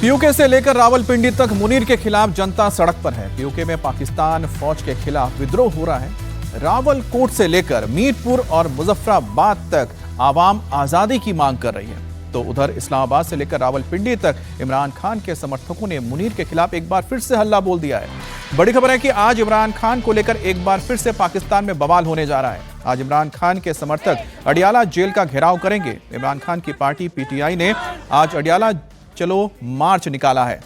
PoK से लेकर रावलपिंडी तक मुनीर के खिलाफ जनता सड़क पर है। पीओके में पाकिस्तान फौज के खिलाफ विद्रोह हो रहा है। रावलकोट से लेकर मीरपुर और मुजफ्फराबाद तक आवाम आजादी की मांग कर रही है, तो उधर इस्लामाबाद से लेकर रावलपिंडी तक इमरान खान के समर्थकों ने मुनीर के खिलाफ एक बार फिर से हल्ला बोल दिया है। बड़ी खबर है कि आज इमरान खान को लेकर एक बार फिर से पाकिस्तान में बवाल होने जा रहा है। आज इमरान खान के समर्थक अडियाला जेल का घेराव करेंगे। इमरान खान की पार्टी पीटीआई ने आज अडियाला चलो मार्च निकाला है।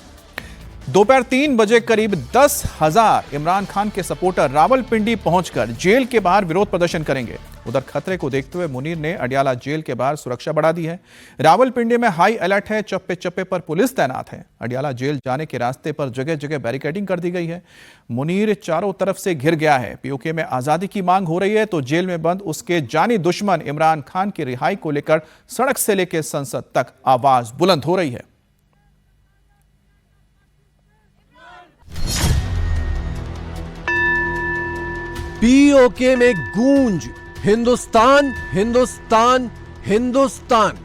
दोपहर 3 बजे करीब 10,000 इमरान खान के सपोर्टर रावलपिंडी पहुंचकर जेल के बाहर विरोध प्रदर्शन करेंगे। उधर खतरे को देखते हुए मुनीर ने अडियाला जेल के बाहर सुरक्षा बढ़ा दी है। रावलपिंडी में हाई अलर्ट है, चप्पे चप्पे पर पुलिस तैनात है। अडियाला जेल जाने के रास्ते पर जगह जगह बैरिकेडिंग कर दी गई है। मुनीर चारों तरफ से घिर गया है। पीओके में आजादी की मांग हो रही है, तो जेल में बंद उसके जानी दुश्मन इमरान खान की रिहाई को लेकर सड़क से लेकर संसद तक आवाज बुलंद हो रही है। पीओके में गूंज, हिंदुस्तान हिंदुस्तान हिंदुस्तान।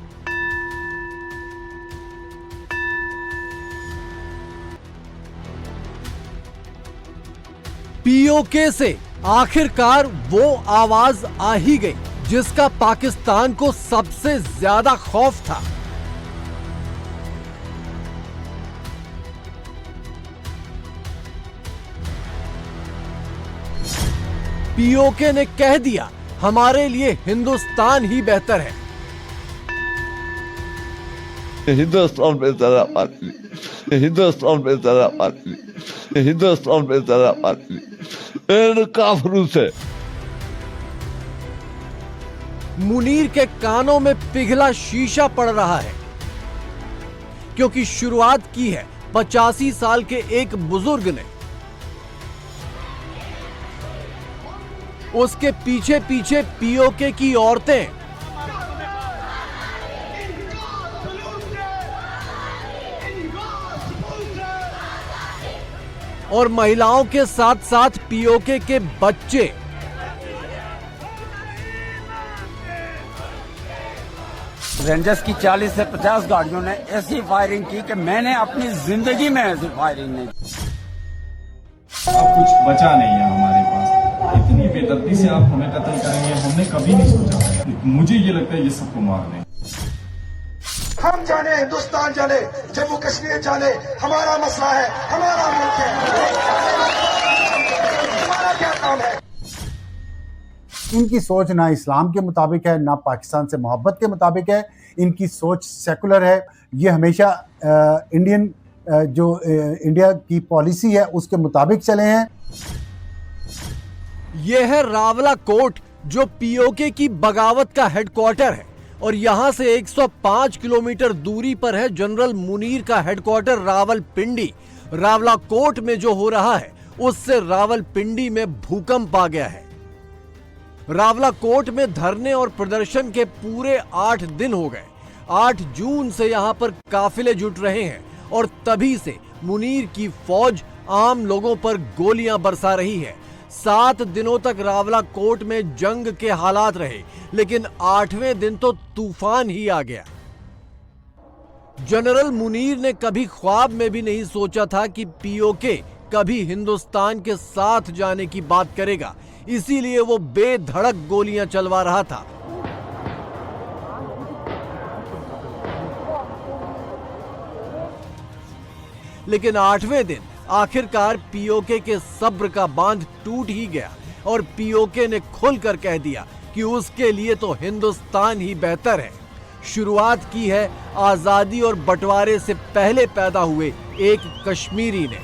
पीओके से आखिरकार वो आवाज आ ही गई जिसका पाकिस्तान को सबसे ज्यादा खौफ था। पीओके ने कह दिया, हमारे लिए हिंदुस्तान ही बेहतर है। हिंदुस्तान बेहतर है हमारे लिए, हिंदुस्तान बेहतर है हमारे लिए, हिंदुस्तान बेहतर है हमारे लिए। इन काफिरों से मुनीर के कानों में पिघला शीशा पड़ रहा है, क्योंकि शुरुआत की है 85 साल के एक बुजुर्ग ने। उसके पीछे पीछे पीओके की औरतें, और महिलाओं के साथ साथ पीओके के बच्चे। रेंजर्स की 40 से 50 गाड़ियों ने ऐसी फायरिंग की कि मैंने अपनी जिंदगी में ऐसी फायरिंग नहीं की। अब कुछ बचा नहीं है हमारे पास। इतनी बेदर्दी से आप हमें कत्ल करेंगे, हमने कभी नहीं सोचा। मुझे ये लगता है ये सबको मार दें। हम जाने, हिंदुस्तान जाने, जम्मू कश्मीर जाने, हमारा मसला है, हमारा मुल्क है, हमारा क्या काम है। इनकी सोच ना इस्लाम के मुताबिक है, ना पाकिस्तान से मोहब्बत के मुताबिक है। इनकी सोच सेकुलर है। ये हमेशा इंडिया की पॉलिसी है उसके मुताबिक चले हैं। यह है रावलाकोट, जो पीओके की बगावत का हेडक्वार्टर है, और यहां से 105 किलोमीटर दूरी पर है जनरल मुनीर का हेडक्वार्टर रावलपिंडी। रावलाकोट में जो हो रहा है उससे रावलपिंडी में भूकंप आ गया है। रावलाकोट में धरने और प्रदर्शन के पूरे 8 दिन हो गए। 8 जून से यहां पर काफिले जुट रहे हैं, और तभी से मुनीर की फौज आम लोगों पर गोलियां बरसा रही है। 7 दिनों तक रावलाकोट में जंग के हालात रहे, लेकिन 8वें दिन तो तूफान ही आ गया। जनरल मुनीर ने कभी ख्वाब में भी नहीं सोचा था कि पीओके कभी हिंदुस्तान के साथ जाने की बात करेगा, इसीलिए वो बेधड़क गोलियां चलवा रहा था। लेकिन 8वें दिन आखिरकार पीओके के सब्र का बांध टूट ही गया, और पीओके ने खुलकर कह दिया कि उसके लिए तो हिंदुस्तान ही बेहतर है। शुरुआत की है आजादी और बंटवारे से पहले पैदा हुए एक कश्मीरी ने।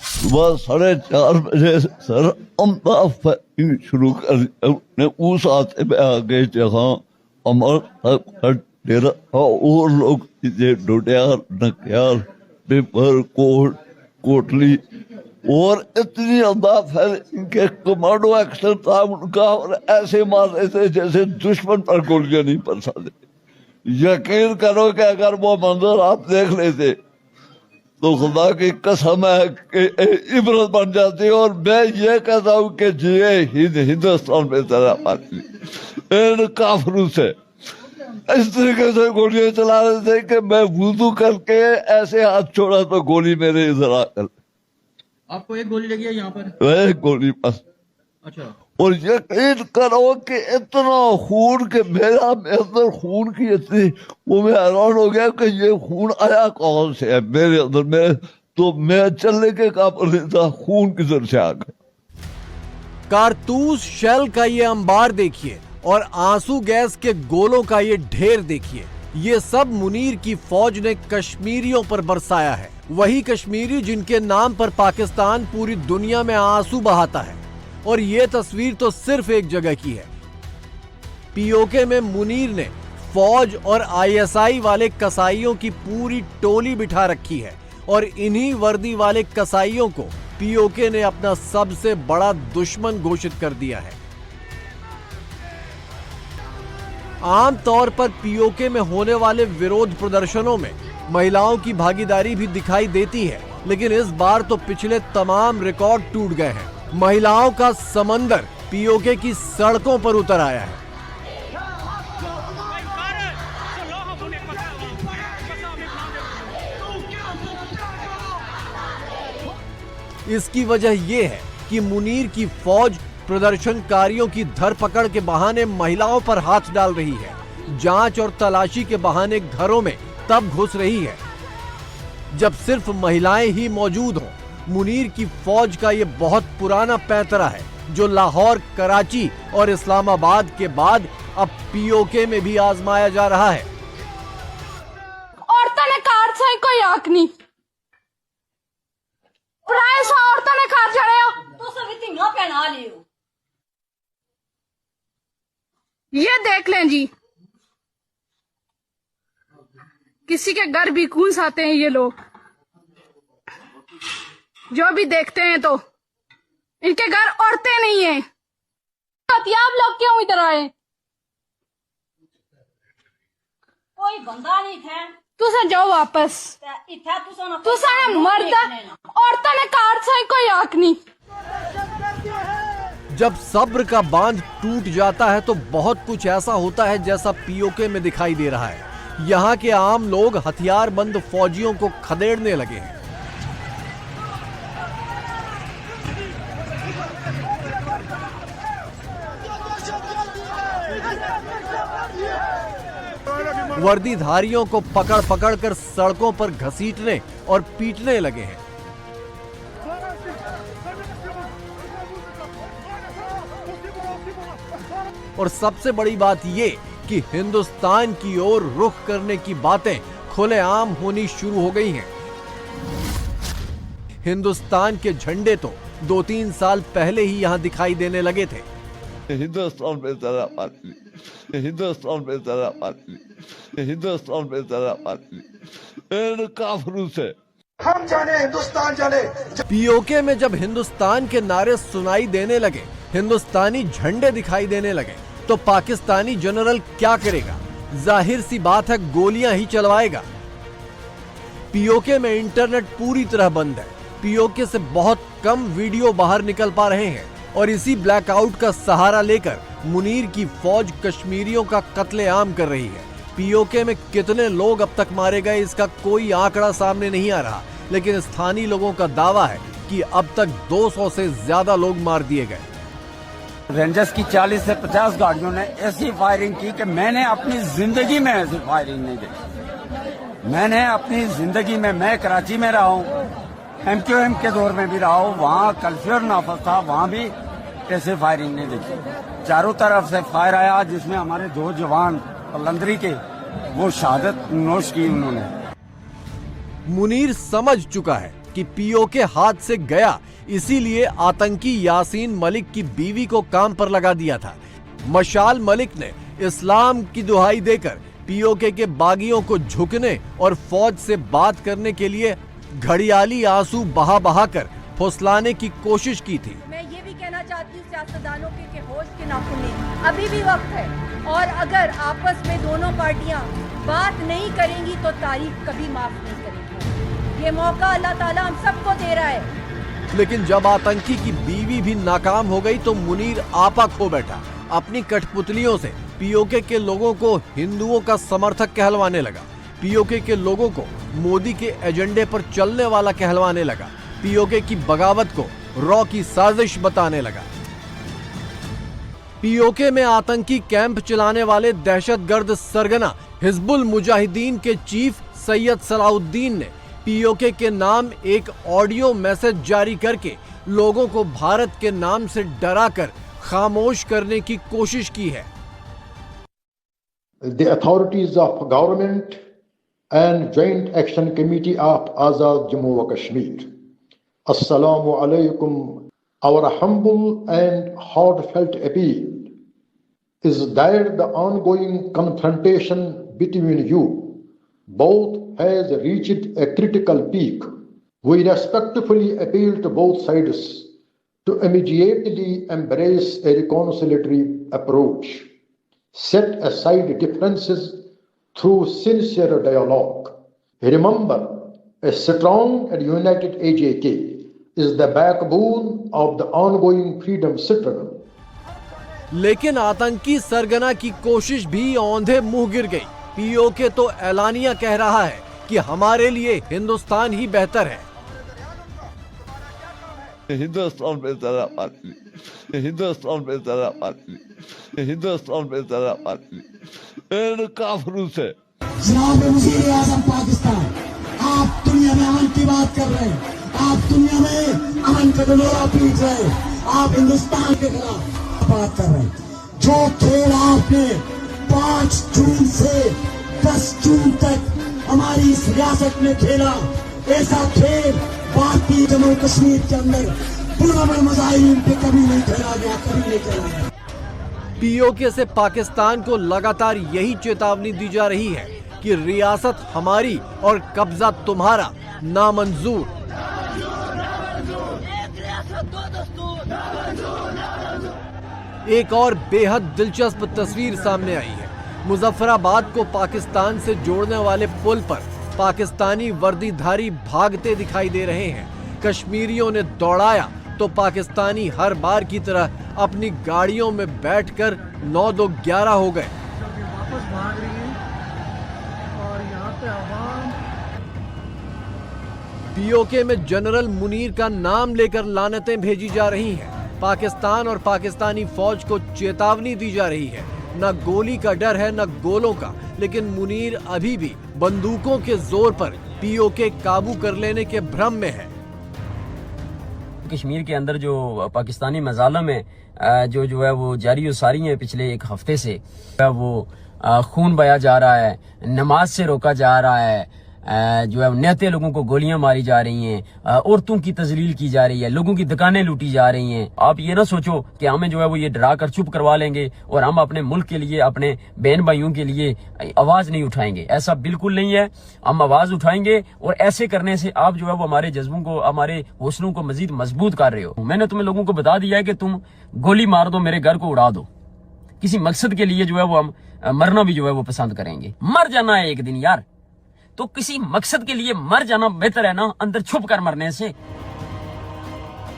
सुबह 4:30 बजे सर अम्बा फायरिंग शुरू कर उस आते में आ गए जहाँ अमर डेरा और लोग डोडियार, नकियार, पेपर, कोटली, और इतनी अंदाज है इनके कमांडो एक्शन था उनका, और ऐसे मार रहे थे जैसे दुश्मन पर गोलियां नहीं बरसा दे। यकीन करो कि अगर वो मंजर आप देख लेते तो खुदा की कसम है कि इबरत बन जाती है। और मैं ये कहता हूँ कि ये हिंदुस्तान में तरह इन काफिरों से इस तरीके से गोलियां चला रहे थे कि मैं वुजू करके ऐसे हाथ छोड़ा तो गोली मेरे इधर आकर। आपको एक गोली लगी है यहाँ पर? एक गोली बस। अच्छा। और यकीन करो कि इतना खून के मेरा अंदर खून की इतनी वो मैं हैरान हो गया कि ये खून आया कौन से है मेरे अंदर। में तो मैं चलने के काबिल नहीं था, खून किधर से आ गया। कारतूस शेल का ये अंबार देखिए और आंसू गैस के गोलों का ये ढेर देखिए। ये सब मुनीर की फौज ने कश्मीरियों पर बरसाया है। वही कश्मीरी जिनके नाम पर पाकिस्तान पूरी दुनिया में आंसू बहाता है। और ये तस्वीर तो सिर्फ एक जगह की है। पीओके में मुनीर ने फौज और आईएसआई वाले कसाईयों की पूरी टोली बिठा रखी है और इन्हीं वर्दी वाले कसाईयों को पीओके ने अपना सबसे बड़ा दुश्मन घोषित कर दिया है। आमतौर पर पीओके में होने वाले विरोध प्रदर्शनों में महिलाओं की भागीदारी भी दिखाई देती है, लेकिन इस बार तो पिछले तमाम रिकॉर्ड टूट गए हैं। महिलाओं का समंदर पीओके की सड़कों पर उतर आया है। इसकी वजह यह है कि मुनीर की फौज प्रदर्शनकारियों की धरपकड़ के बहाने महिलाओं पर हाथ डाल रही है, जांच और तलाशी के बहाने घरों में तब घुस रही है जब सिर्फ महिलाएं ही मौजूद हों। मुनीर की फौज का यह बहुत पुराना पैंतरा है जो लाहौर, कराची और इस्लामाबाद के बाद अब पीओके में भी आजमाया जा रहा है। औरतों ने कार से कोई हक नहीं, प्राय सौ औरतों ने कार चढ़े हो तो सभी तिंगा पहना लियो। ये देख लें जी, किसी के घर भी घुस आते हैं ये लोग, जो भी देखते हैं तो इनके घर औरतें नहीं है। आप लोग क्यों इधर आए? कोई बंदा नहीं थे, तुसे जाओ वापस। तुसे मर्द औरतों ने कार से कोई हक नहीं। जब सब्र का बांध टूट जाता है तो बहुत कुछ ऐसा होता है जैसा पीओके में दिखाई दे रहा है। यहाँ के आम लोग हथियारबंद फौजियों को खदेड़ने लगे हैं। वर्दीधारियों को पकड़ पकड़ कर सड़कों पर घसीटने और पीटने लगे हैं। और सबसे बड़ी बात ये कि हिंदुस्तान की ओर रुख करने की बातें खुलेआम होनी शुरू हो गई हैं। हिंदुस्तान के झंडे तो 2-3 साल पहले ही यहां दिखाई देने लगे थे। हिंदुस्तान में जरा पार्टी, हिंदुस्तान में जरा पार्टी, हिंदुस्तान में जरा पार्टी इन काफिरों से हम जाने हिंदुस्तान जाने। पीओके में जब हिंदुस्तान के नारे सुनाई देने लगे, हिंदुस्तानी झंडे दिखाई देने लगे, तो पाकिस्तानी जनरल क्या करेगा? जाहिर सी बात है गोलियां ही चलवाएगा। पीओके में इंटरनेट पूरी तरह बंद है। पीओके से बहुत कम वीडियो बाहर निकल पा रहे हैं और इसी ब्लैकआउट का सहारा लेकर मुनीर की फौज कश्मीरियों का कत्लेआम कर रही है। पीओके में कितने लोग अब तक मारे गए इसका कोई आंकड़ा सामने नहीं आ रहा, लेकिन स्थानीय लोगों का दावा है कि अब तक 200 से ज्यादा लोग मार दिए गए। रेंजर्स की 40 से 50 गाड़ियों ने ऐसी फायरिंग की कि मैंने अपनी जिंदगी में ऐसी फायरिंग नहीं देखी। मैंने अपनी जिंदगी में, मैं कराची में रहा हूँ, एमक्यूएम के दौर में भी रहा हूँ, वहाँ कल्फ्यूर नाफज था, वहाँ भी ऐसे फायरिंग नहीं देखी। चारों तरफ से फायर आया जिसमें हमारे 2 जवान लंदरी के वो शहादत नोश की उन्होंने। मुनीर समझ चुका है कि पीओके हाथ से गया, इसीलिए आतंकी यासीन मलिक की बीवी को काम पर लगा दिया था। मशाल मलिक ने इस्लाम की दुहाई देकर पीओके के बागियों को झुकने और फौज से बात करने के लिए घड़ियाली आंसू बहा बहा कर फुसलाने की कोशिश की थी। मैं ये भी कहना चाहती हूँ सियासतदानों के होश के नाखून में अभी भी वक्त है, और अगर आपस में दोनों पार्टियां बात नहीं करेंगी तो तारीख कभी माफ नहीं करेगी। ये मौका अल्लाह ताला हम सबको दे रहा है। लेकिन जब आतंकी की बीवी भी नाकाम हो गई तो मुनीर आपा खो बैठा। अपनी कठपुतलियों से पीओके के लोगों को हिंदुओं का समर्थक कहलवाने लगा। पीओके के लोगों को मोदी के एजेंडे पर चलने वाला कहलवाने लगा। पीओके की बगावत को रॉ की साजिश बताने लगा। पीओके में आतंकी कैंप चलाने वाले दहशतगर्द सरगना हिजबुल मुजाहिदीन के चीफ सैयद सलाउद्दीन ने पीओके के नाम एक ऑडियो मैसेज जारी करके लोगों को भारत के नाम से डराकर खामोश करने की कोशिश की है। The authorities of government and Joint Action Committee of Azad Jammu and Kashmir. Assalamu alaikum. Our humble and heartfelt appeal is that the ongoing confrontation between you both has reached a critical peak. We respectfully appeal to both sides to immediately embrace a reconciliatory approach. Set aside differences through sincere dialogue. Remember, a strong and united AJK is the backbone of the ongoing freedom struggle. लेकिन आतंकी सरगना की कोशिश भी औंधे मुंह गिर गई। पीओके तो एलानिया कह रहा है कि हमारे लिए हिंदुस्तान ही बेहतर है। हिंदुस्तान में जरा पानी, हिंदुस्तान में जरा पानी, हिंदुस्तान में जरा पानी, इन काफिरों से। जनाब वज़ीर आज़म पाकिस्तान, आप दुनिया में अमन की बात कर रहे हैं, आप दुनिया में अमन का डोरा पीट रहे हैं, आप हिंदुस्तान के खिलाफ बात कर रहे हैं। जो खेल आपने 5 जून से 10 जून तक हमारी इस रियासत में खेला, ऐसा खेल भारतीय जम्मू कश्मीर के अंदर पुरअमन मुजाहिदीन पे कभी नहीं खेला गया, कभी नहीं खेला गया। पीओके से पाकिस्तान को लगातार यही चेतावनी दी जा रही है कि रियासत हमारी और कब्जा तुम्हारा नामंजूर। एक और बेहद दिलचस्प तस्वीर सामने आई है। मुजफ्फराबाद को पाकिस्तान से जोड़ने वाले पुल पर पाकिस्तानी वर्दीधारी भागते दिखाई दे रहे हैं। कश्मीरियों ने दौड़ाया तो पाकिस्तानी हर बार की तरह अपनी गाड़ियों में बैठकर 9-2-11 हो गए। वापस भाग रही है और यहाँ पे आवाम पीओके में जनरल मुनीर का नाम लेकर लानतें भेजी जा रही हैं। पाकिस्तान और पाकिस्तानी फौज को चेतावनी दी जा रही है। न गोली का डर है न गोलों का, लेकिन मुनीर अभी भी बंदूकों के जोर पर पीओके काबू कर लेने के भ्रम में है। कश्मीर के अंदर जो पाकिस्तानी मजालम है जो है वो जारी सारी है। पिछले एक हफ्ते से वो खून बहाया जा रहा है, नमाज से रोका जा रहा है, जो है निहत्ते लोगों को गोलियां मारी जा रही हैं, औरतों की तजलील की जा रही है, लोगों की दुकानें लूटी जा रही हैं। आप ये ना सोचो कि हमें जो है वो ये डरा कर चुप करवा लेंगे और हम अपने मुल्क के लिए, अपने बहन भाइयों के लिए आवाज नहीं उठाएंगे। ऐसा बिल्कुल नहीं है। हम आवाज उठाएंगे और ऐसे करने से आप जो है वो हमारे जज्बों को, हमारे हौसलों को मजीद मजबूत कर रहे हो। मैंने तुम्हें लोगों को बता दिया है कि तुम गोली मार दो, मेरे घर को उड़ा दो, किसी मकसद के लिए जो है वो हम मरना भी जो है वो पसंद करेंगे। मर जाना है एक दिन यार, तो किसी मकसद के लिए मर जाना बेहतर है ना अंदर छुप कर मरने से।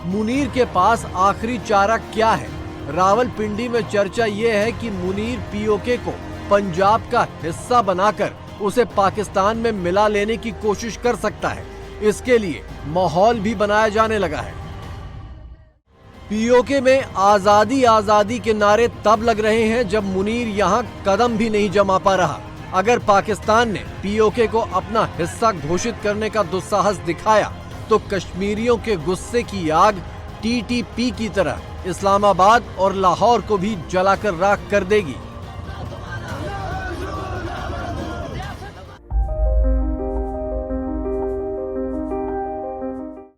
मुनीर के पास आखिरी चारा क्या है? रावलपिंडी में चर्चा यह है कि मुनीर पीओके को पंजाब का हिस्सा बनाकर उसे पाकिस्तान में मिला लेने की कोशिश कर सकता है। इसके लिए माहौल भी बनाया जाने लगा है। पीओके में आजादी आजादी के नारे तब लग रहे हैं जब मुनीर यहाँ कदम भी नहीं जमा पा रहा। अगर पाकिस्तान ने पीओके को अपना हिस्सा घोषित करने का दुस्साहस दिखाया तो कश्मीरियों के गुस्से की आग टीटीपी की तरह इस्लामाबाद और लाहौर को भी जलाकर राख कर देगी।